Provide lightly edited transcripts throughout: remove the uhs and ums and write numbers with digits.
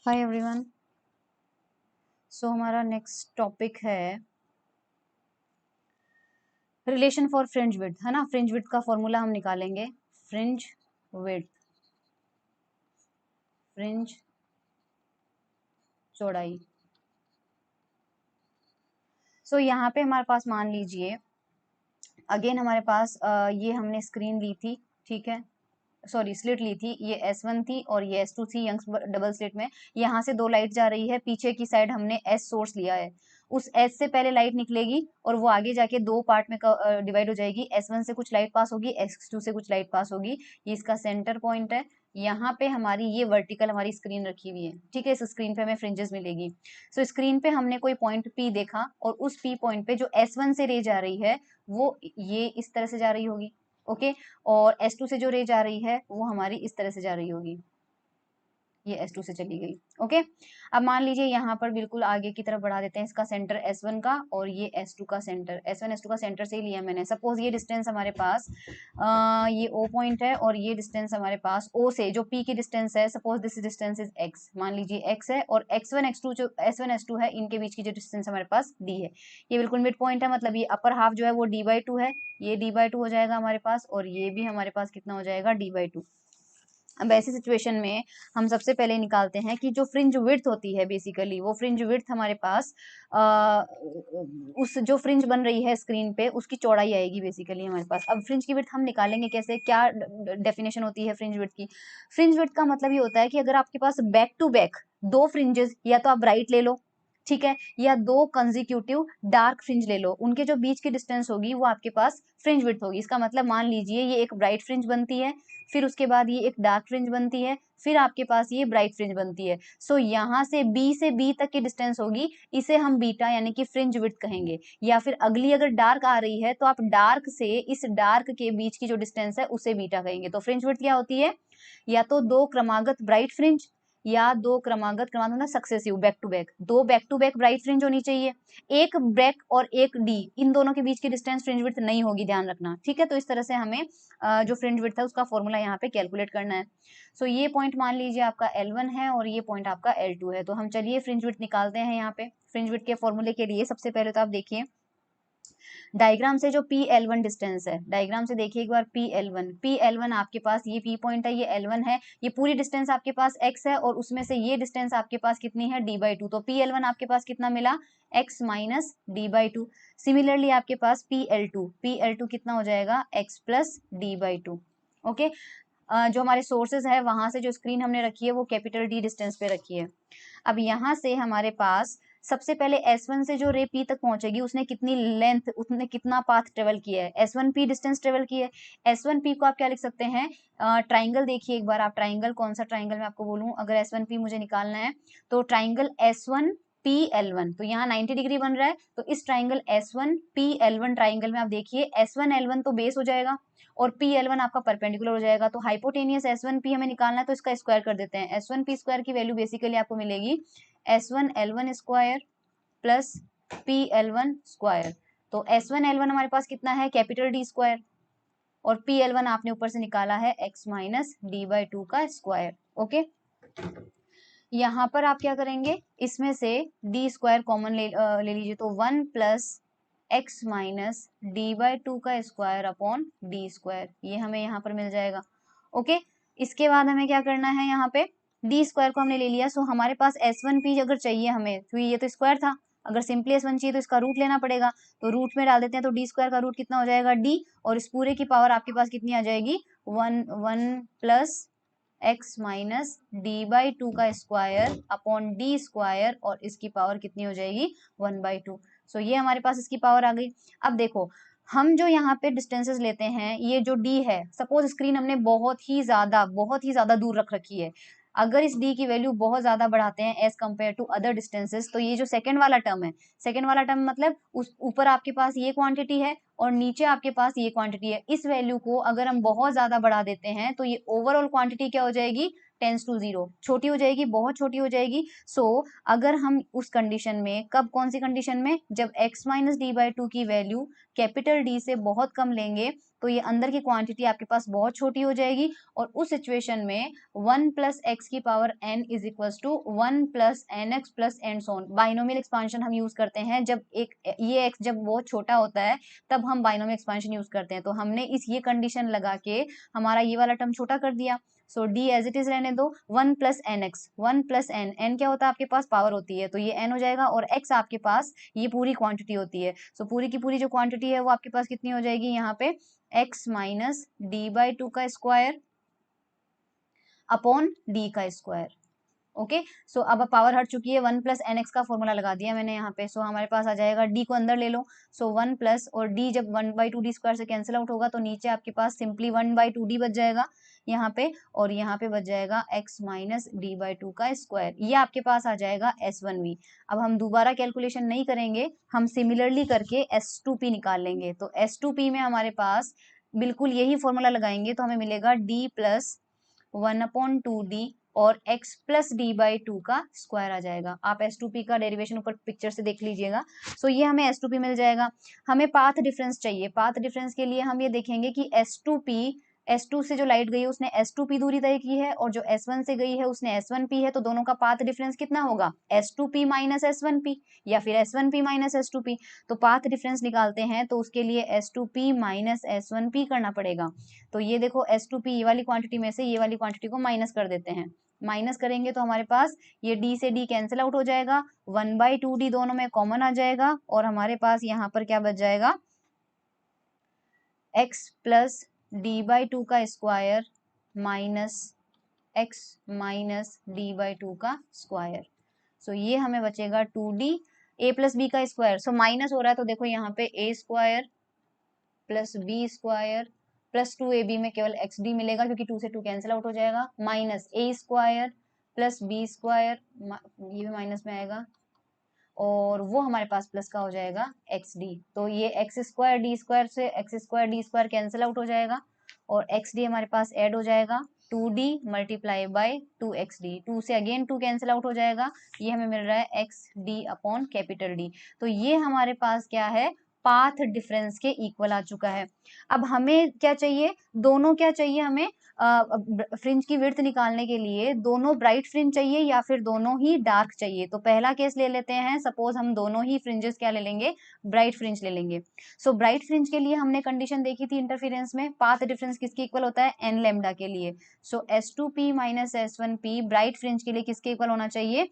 Hi everyone. हमारा next topic है relation for fringe width, है ना। फ्रिंज विड्थ का फॉर्मूला हम निकालेंगे। फ्रिंज विड्थ, फ्रिंज चौड़ाई। यहाँ पे हमारे पास मान लीजिए अगेन हमारे पास ये हमने स्क्रीन ली थी, ठीक है, सॉरी स्लिट ली थी। ये S1 थी और ये S2 थी यंग्स डबल स्लिट में। यहाँ से दो लाइट जा रही है, पीछे की साइड हमने S सोर्स लिया है। उस S से पहले लाइट निकलेगी और वो आगे जाके दो पार्ट में डिवाइड हो जाएगी। S1 से कुछ लाइट पास होगी, S2 से कुछ लाइट पास होगी। ये इसका सेंटर पॉइंट है। यहाँ पे हमारी ये वर्टिकल हमारी स्क्रीन रखी हुई है, ठीक है। इस स्क्रीन पे हमें फ्रिंजेस मिलेगी। स्क्रीन पे हमने कोई पॉइंट P देखा और उस P पॉइंट पे जो S1 से रे जा रही है वो ये इस तरह से जा रही होगी, ओके। और S2 से जो रे जा रही है वो हमारी इस तरह से जा रही होगी, ये S2 से चली गई, ओके। अब मान लीजिए यहाँ पर बिल्कुल आगे की तरफ बढ़ा देते हैं इसका सेंटर S1 का और ये S2 का सेंटर, S1 S2 का सेंटर से ही लिया मैंने। सपोज ये डिस्टेंस हमारे पास ये O पॉइंट है और ये डिस्टेंस हमारे पास O से जो P की डिस्टेंस है, suppose this distance is X, मान लीजिए X है। और X1 X2 जो S1 S2 है इनके बीच की जो डिस्टेंस हमारे पास D है, ये बिल्कुल मिड पॉइंट है। मतलब ये अपर हाफ जो है वो D/2 है, ये D/2 हो जाएगा हमारे पास, और ये भी हमारे पास कितना हो जाएगा D/2। अब ऐसी सिचुएशन में हम सबसे पहले निकालते हैं कि जो फ्रिंज विड्थ होती है, बेसिकली वो फ्रिंज विड्थ हमारे पास उस जो फ्रिंज बन रही है स्क्रीन पे उसकी चौड़ाई आएगी बेसिकली हमारे पास। अब फ्रिंज की विड्थ हम निकालेंगे कैसे, क्या डेफिनेशन होती है फ्रिंज विड्थ की। फ्रिंज विड्थ का मतलब ये होता है कि अगर आपके पास बैक टू बैक दो फ्रिंजेस, या तो आप राइट ले लो, ठीक है, या दो कंजिक्यूटिव डार्क फ्रिंज ले लो, उनके जो बीच की डिस्टेंस होगी वो आपके पास फ्रिंज विड्थ होगी। इसका मतलब मान लीजिए ये एक ब्राइट फ्रिंज बनती है, फिर उसके बाद ये एक डार्क फ्रिंज बनती है, फिर आपके पास ये ब्राइट फ्रिंज बनती है। यहाँ से B तक की डिस्टेंस होगी, इसे हम बीटा यानी कि फ्रिंज विड्थ कहेंगे। या फिर अगली अगर डार्क आ रही है तो आप डार्क से इस डार्क के बीच की जो डिस्टेंस है उसे बीटा कहेंगे। तो फ्रिंज विड्थ क्या होती है, या तो दो क्रमागत ब्राइट फ्रिंज या दो क्रमागत मतलब successive back to back bright fringe होनी चाहिए। एक ब्रेक और एक डी, इन दोनों के बीच की डिस्टेंस फ्रिंज विड्थ नहीं होगी, ध्यान रखना, ठीक है। तो इस तरह से हमें जो फ्रिंज विड्थ है उसका फॉर्मूला यहाँ पे कैलकुलेट करना है। ये पॉइंट मान लीजिए आपका L1 है और ये पॉइंट आपका L2 है। तो हम चलिए फ्रिंज विड्थ निकालते हैं। यहाँ पे फ्रिंज विड्थ के फॉर्मूले के लिए सबसे पहले तो आप देखिए डायग्राम से जो PL1 डिस्टेंस है, डायग्राम से देखिए एक बार PL1 आपके पास ये P पॉइंट है, ये L1 है, ये पूरी डिस्टेंस आपके पास X है और उसमें से ये डिस्टेंस आपके पास कितनी है D/2। तो PL1 आपके पास कितना मिला, X माइनस D/2। सिमिलरली आपके पास PL2 कितना हो जाएगा, X प्लस D/2, ओके। जो हमारे सोर्सेज है वहां से जो स्क्रीन हमने रखी है वो कैपिटल D डिस्टेंस पे रखी है। अब यहाँ से हमारे पास सबसे पहले S1 से जो रे P तक पहुंचेगी उसने कितनी लेंथ, उसने कितना पाथ ट्रेवल किया है, S1P डिस्टेंस ट्रेवल की है। S1P को आप क्या लिख सकते हैं, ट्राइंगल देखिए एक बार आप, ट्राइंगल कौन सा ट्राइंगल मैं आपको बोलूं, अगर S1P मुझे निकालना है तो ट्राइंगल S1PL1, तो यहाँ 90 डिग्री बन रहा है। तो इस ट्राइंगल S1PL1 ट्राइंगल में आप देखिए S1L1 तो बेस हो जाएगा और PL1 आपका परपेंडिकुलर हो जाएगा। तो हाइपोटेनियस S1P हमें निकालना है तो इसका स्क्वायर कर देते हैं। S1P स्क्वायर की वैल्यू बेसिकली आपको मिलेगी S1L1 square plus PL1 square. तो S1L1 हमारे पास कितना है, कैपिटल D स्क्वायर, और PL1 आपने ऊपर से निकाला है X माइनस D/2 का स्क्वायर, ओके। यहाँ पर आप क्या करेंगे, इसमें से D स्क्वायर कॉमन ले लीजिए, तो 1 प्लस X माइनस D/2 का स्क्वायर अपॉन D स्क्वायर, ये हमें यहाँ पर मिल जाएगा, ओके। इसके बाद हमें क्या करना है, यहाँ पे D स्क्वायर को हमने ले लिया। हमारे पास S1P अगर चाहिए हमें, तो ये तो स्क्वायर था, अगर सिंपली S1 चाहिए तो इसका रूट लेना पड़ेगा। तो रूट में डाल देते हैं, तो D स्क्वायर का रूट कितना हो जाएगा D, और इस पूरे की पावर आपके पास कितनी आ जाएगी 1 प्लस X माइनस D/2 का स्क्वायर अपॉन D स्क्वायर, और इसकी पावर कितनी हो जाएगी 1/2। ये हमारे पास इसकी पावर आ गई। अब देखो हम जो यहाँ पे डिस्टेंसेस लेते हैं, ये जो D है, सपोज स्क्रीन हमने बहुत ही ज्यादा दूर रख रखी है। अगर इस D की वैल्यू बहुत ज्यादा बढ़ाते हैं as compare to other distances, तो ये जो सेकंड वाला टर्म है, सेकंड वाला टर्म मतलब उस ऊपर आपके पास ये क्वांटिटी है और नीचे आपके पास ये क्वांटिटी है, इस वैल्यू को अगर हम बहुत ज्यादा बढ़ा देते हैं तो ये ओवरऑल क्वांटिटी क्या हो जाएगी, टेंस टू 0, छोटी हो जाएगी, बहुत छोटी हो जाएगी। अगर हम उस कंडीशन में, कब, कौन सी कंडीशन में, जब X माइनस D/2 की वैल्यू कैपिटल डी से बहुत कम लेंगे तो ये अंदर की क्वांटिटी आपके पास बहुत छोटी हो जाएगी, और उस सिचुएशन में 1 प्लस एक्स की power n is equal to 1 plus n x plus and so on. Binomial expansion हम यूज करते हैं जब ये x जब बहुत छोटा होता है तब हम बाइनोमियल एक्सपांशन यूज करते हैं। तो हमने ये कंडीशन लगा के हमारा ये वाला टर्म छोटा कर दिया। So the as it is रहने दो, 1 plus n x, 1 plus n, n क्या होता है आपके पास पावर होती है, तो ये एन हो जाएगा, और एक्स आपके पास ये पूरी क्वांटिटी होती है। सो पूरी की पूरी जो क्वांटिटी है वो आपके पास कितनी हो जाएगी यहाँ पे, x minus d by two का स्क्वायर अपॉन डी का स्क्वायर। ओके, सो अब पावर हट चुकी है, 1 प्लस एन एक्स का फॉर्मूला लगा दिया मैंने यहाँ पे। सो हमारे पास आ जाएगा डी को अंदर ले लो, सो 1 प्लस, और डी जब 1 बाई टू डी स्क्वायर से कैंसिल आउट होगा तो नीचे आपके पास सिंपली 1 बाई टू डी बच जाएगा यहाँ पे, और यहाँ पे बच जाएगा x minus d by two का स्क्वायर। ये आपके पास आ जाएगा S1v। अब हम दोबारा कैलकुलेशन नहीं करेंगे, हम सिमिलरली करके S2p निकाल लेंगे। तो S2p में हमारे पास बिल्कुल यही फॉर्मूला लगाएंगे तो हमें मिलेगा d plus 1 upon two D और x plus d by two का स्क्वायर आ जाएगा। आप S2p का डेरिवेशन ऊपर पिक्चर से देख लीजिएगा। सो ये हमें S2p मिल जाएगा। हमें पाथ डिफरेंस चाहिए, पाथ डिफरेंस के लिए हम ये देखेंगे कि S2p, S2 से जो लाइट गई है उसने S2p दूरी तय की है, और जो S1 से गई है उसने S1p है, तो दोनों का पाथ डिफरेंस कितना होगा, S2p माइनस S1p, या फिर S1p माइनस S2p। तो पाथ डिफरेंस निकालते हैं तो उसके लिए S2p माइनस S1p करना पड़ेगा। तो ये देखो S2p ये वाली क्वांटिटी में से ये वाली क्वांटिटी को माइनस कर देते हैं, माइनस करेंगे तो हमारे पास ये d से d कैंसिल आउट हो जाएगा, 1 बाई टू डी दोनों में कॉमन आ जाएगा, और हमारे पास यहाँ पर क्या बच जाएगा, x plus d by two का square minus x minus d by two का स्क्वायर। सो ये हमें बचेगा 2d a प्लस बी का स्क्वायर। सो माइनस हो रहा है तो देखो यहाँ पे a square plus b square plus 2ab में केवल xd मिलेगा क्योंकि 2 से 2 कैंसिल आउट हो जाएगा, minus a square plus b square, ये भी माइनस में आएगा, और वो हमारे पास प्लस का हो जाएगा xd। तो ये x स्क्वायर डी स्क्वायर से x square D square cancel out हो जाएगा, और xd हमारे पास ऐड हो जाएगा 2d मल्टीप्लाई बाय 2xd, 2 से अगेन 2 कैंसिल आउट हो जाएगा, ये हमें मिल रहा है xd अपॉन कैपिटल D। तो ये हमारे पास क्या है, पाथ डिफरेंस के इक्वल आ चुका है। अब हमें क्या चाहिए, दोनों क्या चाहिए हमें, फ्रिंज की विड्थ निकालने के लिए दोनों ब्राइट फ्रिंज चाहिए या फिर दोनों ही डार्क चाहिए। तो पहला केस ले लेते हैं, सपोज हम दोनों ही फ्रिंजेस क्या ले लेंगे, ब्राइट फ्रिंज ले लेंगे। सो ब्राइट फ्रिंज के लिए हमने कंडीशन देखी थी इंटरफेरेंस में, पाथ डिफरेंस किसके इक्वल होता है, एन लेमडा के लिए। सो S2p minus S1p bright fringe के लिए किसके इक्वल होना चाहिए,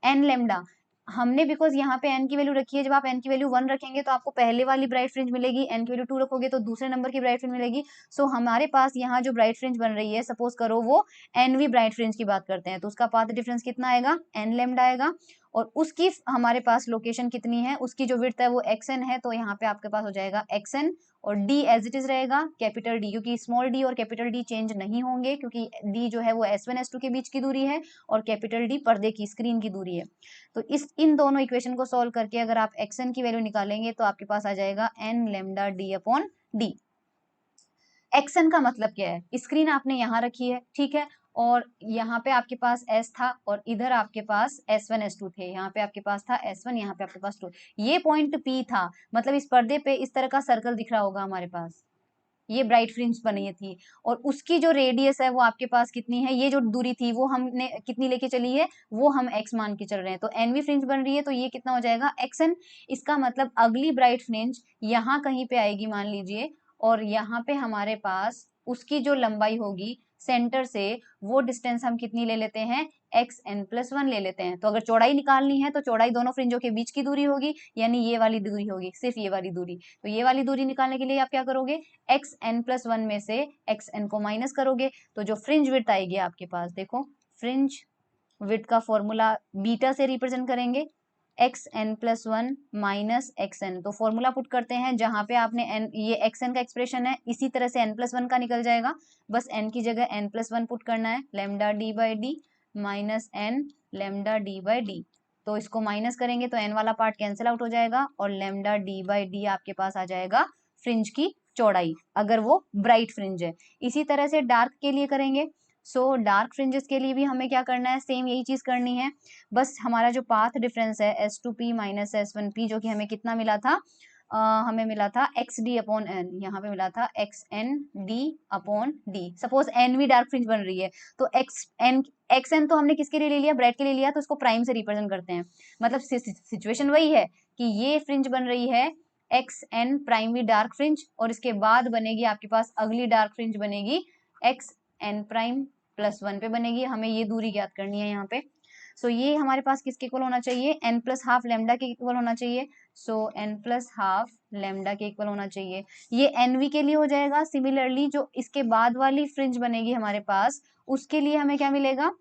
एन लेमडा। हमने बिकॉज यहाँ पे n की वैल्यू रखी है, जब आप n की वैल्यू 1 रखेंगे तो आपको पहले वाली ब्राइट फ्रिंज मिलेगी, n की वैल्यू 2 रखोगे तो दूसरे नंबर की ब्राइट फ्रिंज मिलेगी। सो हमारे पास यहाँ जो ब्राइट फ्रिंज बन रही है, सपोज करो वो nवी ब्राइट फ्रिंज की बात करते हैं, तो उसका पाथ डिफरेंस कितना आएगा, n लेमडा आएगा, और उसकी हमारे पास लोकेशन कितनी है, उसकी जो विड्थ है वो xn है, तो यहाँ पे आपके पास हो जाएगा xn, और d एज इट इज रहेगा कैपिटल D, क्योंकि स्मॉल d और कैपिटल D चेंज नहीं होंगे, क्योंकि d जो है वो S1 S2 के बीच की दूरी है और कैपिटल D पर्दे की स्क्रीन की दूरी है। तो इन दोनों इक्वेशन को सॉल्व करके अगर आप xn की वैल्यू निकालेंगे तो आपके पास आ जाएगा n lambda d upon d। xn का मतलब क्या है, स्क्रीन आपने यहाँ रखी है, ठीक है, और यहाँ पे आपके पास S था और इधर आपके पास S1 S2 थे, यहाँ पे आपके पास था S1, यहाँ पे आपके पास 2, ये पॉइंट P था, मतलब इस पर्दे पे इस तरह का सर्कल दिख रहा होगा हमारे पास, ये ब्राइट फ्रिंज बनी थी, और उसकी जो रेडियस है वो आपके पास कितनी है, ये जो दूरी थी वो हमने कितनी लेके चली है, वो हम x मान के चल रहे हैं, तो nवी फ्रिंज बन रही है, तो ये कितना हो जाएगा xn। इसका मतलब अगली ब्राइट फ्रिंज यहाँ कहीं पे आएगी मान लीजिए, और यहाँ पे हमारे पास उसकी जो लंबाई होगी सेंटर से, वो डिस्टेंस हम कितनी ले लेते हैं, xn+1 ले लेते हैं। तो अगर चौड़ाई निकालनी है तो चौड़ाई दोनों फ्रिंजों के बीच की दूरी होगी, यानी ये वाली दूरी होगी, सिर्फ ये वाली दूरी। तो ये वाली दूरी निकालने के लिए आप क्या करोगे, xn+1 में से xn को माइनस करोगे, तो जो फ्रिंज विड्थ आएगी आपके पास, देखो फ्रिंज विड्थ का फॉर्मूला बीटा से रिप्रेजेंट करेंगे, xn+1 माइनस xn, तो फॉर्मूला पुट करते हैं जहां पे आपने n, ये xn का एक्सप्रेशन है, इसी तरह से n+1 का निकल जाएगा, बस n की जगह n+1 पुट करना है, lambda d by D minus n lambda d by D. तो इसको माइनस करेंगे तो n वाला पार्ट कैंसिल आउट हो जाएगा, और लेमडा d बाई डी आपके पास आ जाएगा फ्रिंज की चौड़ाई, अगर वो ब्राइट फ्रिंज है। इसी तरह से डार्क के लिए करेंगे। सो डार्क फ्रिंजेस के लिए भी हमें क्या करना है, सेम यही चीज करनी है, बस हमारा जो पाथ डिफरेंस है S2p माइनस S1p, जो कि हमें कितना मिला था, हमें मिला था एक्स डी अपॉन एन, यहाँ पे मिला था x n d upon d. Suppose n भी डार्क फ्रिंज बन रही है तो एक्स एन तो हमने किसके लिए ले लिया, ब्राइट के लिए लिया, तो उसको प्राइम से रिप्रेजेंट करते हैं। मतलब सिचुएशन वही है कि ये फ्रिंज बन रही है x n primary dark fringe, और इसके बाद बनेगी आपके पास अगली डार्क फ्रिंज बनेगी एक्स एन प्राइम प्लस 1 पे बनेगी। हमें ये दूरी ज्ञात करनी है यहाँ पे। सो ये हमारे पास किसके इक्वल होना चाहिए, एन प्लस हाफ लेमडा के इक्वल होना चाहिए। सो एन प्लस हाफ लेमडा के इक्वल होना चाहिए। ये एनवी के लिए हो जाएगा। सिमिलरली जो इसके बाद वाली फ्रिंज बनेगी हमारे पास, उसके लिए हमें क्या मिलेगा,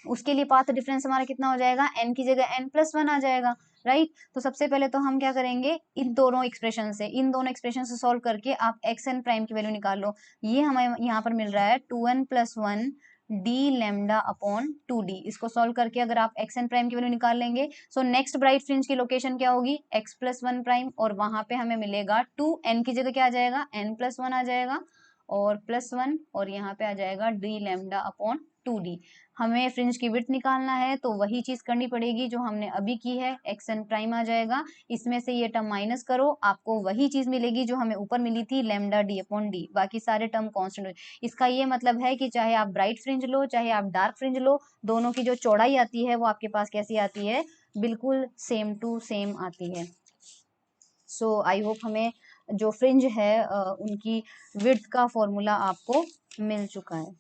उसके लिए पाथ डिफरेंस हमारा कितना हो जाएगा, एन की जगह एन प्लस 1 आ जाएगा, राइट। तो सबसे पहले तो हम क्या करेंगे, इन दोनों एक्सप्रेशन से सॉल्व करके आप एक्स एन प्राइम की वैल्यू निकाल लो। ये हमें यहाँ पर मिल रहा है 2n plus 1 D lambda upon 2d। इसको सॉल्व करके अगर आप एक्स एन प्राइम की वैल्यू निकाल लेंगे, सो नेक्स्ट ब्राइट फ्रिंज की लोकेशन क्या होगी, एक्स प्लस 1 प्राइम, और वहां पे हमें मिलेगा 2, एन की जगह क्या आ जाएगा, एन प्लस 1 आ जाएगा, और प्लस 1, और यहाँ पे आ जाएगा डी लेमडा अपॉन 2d। हमें फ्रिंज की विड्थ निकालना है तो वही चीज करनी पड़ेगी जो हमने अभी की है, एक्स एन प्राइम आ जाएगा, इसमें से ये टर्म माइनस करो, आपको वही चीज मिलेगी जो हमें ऊपर मिली थी, लेमडा डी अपॉन डी, बाकी सारे टर्म कांस्टेंट। इसका ये मतलब है कि चाहे आप ब्राइट फ्रिंज लो चाहे आप डार्क फ्रिंज लो, दोनों की जो चौड़ाई आती है वो आपके पास कैसी आती है, बिल्कुल सेम टू सेम आती है। सो आई होप हमें जो फ्रिंज है उनकी विड्थ का फॉर्मूला आपको मिल चुका है।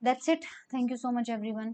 That's it. Thank you so much, everyone.